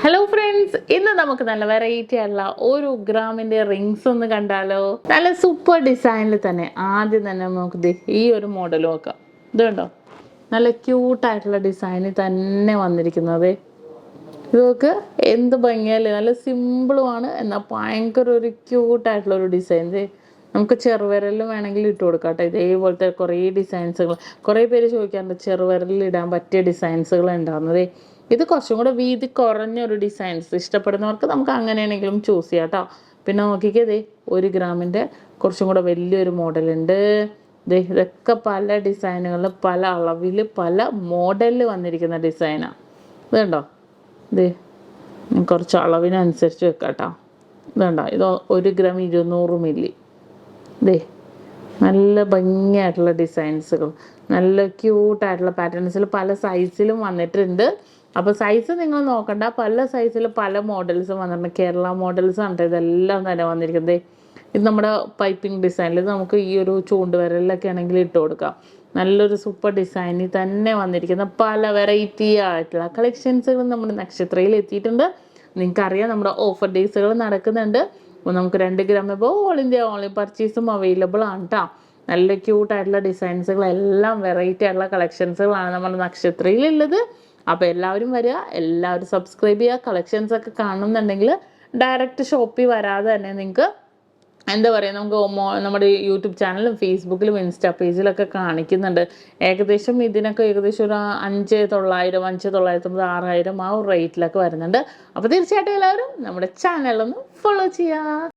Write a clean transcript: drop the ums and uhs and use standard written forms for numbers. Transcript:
Hello friends, ഇന്ന് നമുക്ക് നല്ല വെറൈറ്റി ആയിട്ടുള്ള ഒരു ഗ്രാമിന്റെ റിങ്സ് ഒന്ന് കണ്ടാലോ. നല്ല സൂപ്പർ ഡിസൈനിൽ തന്നെ ആദ്യം തന്നെ നമുക്ക് ഈ ഒരു മോഡൽ നോക്കാം. ഇത് കണ്ടോ, നല്ല ക്യൂട്ടായിട്ടുള്ള ഡിസൈനിൽ തന്നെ വന്നിരിക്കുന്നത്. ഇതൊക്കെ എന്ത് ഭംഗിയല്ലേ, നല്ല സിമ്പിളുമാണ് എന്നാൽ ഭയങ്കര ഒരു ക്യൂട്ടായിട്ടുള്ള ഒരു ഡിസൈൻ. നമുക്ക് ചെറുവിരലിൽ വേണമെങ്കിൽ ഇട്ട് കൊടുക്കാം കേട്ടോ. ഇതേപോലത്തെ കുറേ ഡിസൈൻസുകൾ, കുറേ പേര് ചോദിക്കാറുണ്ട് ചെറുവിരലിൽ ഇടാൻ പറ്റിയ ഡിസൈൻസുകൾ ഉണ്ടാകുന്നത്. ഇത് കുറച്ചും കൂടെ വീതി കുറഞ്ഞൊരു ഡിസൈൻസ് ഇഷ്ടപ്പെടുന്നവർക്ക് നമുക്ക് അങ്ങനെയാണെങ്കിലും ചൂസ് ചെയ്യാം കേട്ടോ. പിന്നെ നോക്കിക്കേ, 1 ഗ്രാമിൻ്റെ കുറച്ചും കൂടെ വലിയൊരു മോഡലുണ്ട്. ഇതൊക്കെ പല ഡിസൈനുകളിൽ, പല അളവിൽ, പല മോഡലിൽ വന്നിരിക്കുന്ന ഡിസൈനാണ്. ഇത് കണ്ടോ, കുറച്ച് അളവിനനുസരിച്ച് വെക്കാം കേട്ടോ. ഇത് കണ്ടോ, ഇത് 1 ഗ്രാം 200 മില്ലി. നല്ല ഭംഗിയായിട്ടുള്ള ഡിസൈൻസുകൾ, നല്ല ക്യൂട്ടായിട്ടുള്ള പാറ്റേൺസിൽ പല സൈസിലും വന്നിട്ടുണ്ട്. അപ്പോൾ സൈസ് നിങ്ങൾ നോക്കണ്ട, പല സൈസിൽ പല മോഡൽസും വന്നിട്ടുണ്ട്. കേരള മോഡൽസ് ആണ് ഇതെല്ലാം തന്നെ വന്നിരിക്കുന്നത്. ഇത് നമ്മുടെ പൈപ്പിംഗ് ഡിസൈനിൽ നമുക്ക് ഈ ഒരു ചൂണ്ടുവിരലിലൊക്കെ ആണെങ്കിൽ ഇട്ട് കൊടുക്കാം. നല്ലൊരു സൂപ്പർ ഡിസൈനിൽ തന്നെ വന്നിരിക്കുന്ന പല വെറൈറ്റി ആയിട്ടുള്ള കളക്ഷൻസുകൾ നമ്മുടെ നക്ഷത്രയിൽ എത്തിയിട്ടുണ്ട്. നിങ്ങൾക്കറിയാം നമ്മുടെ ഓഫർ ഡേയ്സുകൾ നടക്കുന്നുണ്ട്. അപ്പോൾ നമുക്ക് 2 ഗ്രാം ഇപ്പോൾ ഓൾ ഇന്ത്യ ഓൺലൈൻ പർച്ചേസും അവൈലബിൾ ആണ് കേട്ടോ. നല്ല ക്യൂട്ടായിട്ടുള്ള ഡിസൈൻസുകളെല്ലാം വെറൈറ്റി ആയിട്ടുള്ള കളക്ഷൻസുകളാണ് നമ്മുടെ നക്ഷത്രയിലുള്ളത്. അപ്പോൾ എല്ലാവരും വരിക, എല്ലാവരും സബ്സ്ക്രൈബ് ചെയ്യുക. കളക്ഷൻസൊക്കെ കാണുന്നുണ്ടെങ്കിൽ ഡയറക്റ്റ് ഷോപ്പിൽ വരാതെ തന്നെ നിങ്ങൾക്ക് എന്താ പറയുക, നമുക്ക് നമ്മുടെ യൂട്യൂബ് ചാനലും ഫേസ്ബുക്കിലും ഇൻസ്റ്റാ പേജിലൊക്കെ കാണിക്കുന്നുണ്ട്. ഏകദേശം ഇതിനൊക്കെ ഏകദേശം ഒരു 5,900, 5,950, 6,000 ആ ഒരു റേറ്റിലൊക്കെ വരുന്നുണ്ട്. അപ്പോൾ തീർച്ചയായിട്ടും എല്ലാവരും നമ്മുടെ ചാനലൊന്ന് ഫോളോ ചെയ്യുക.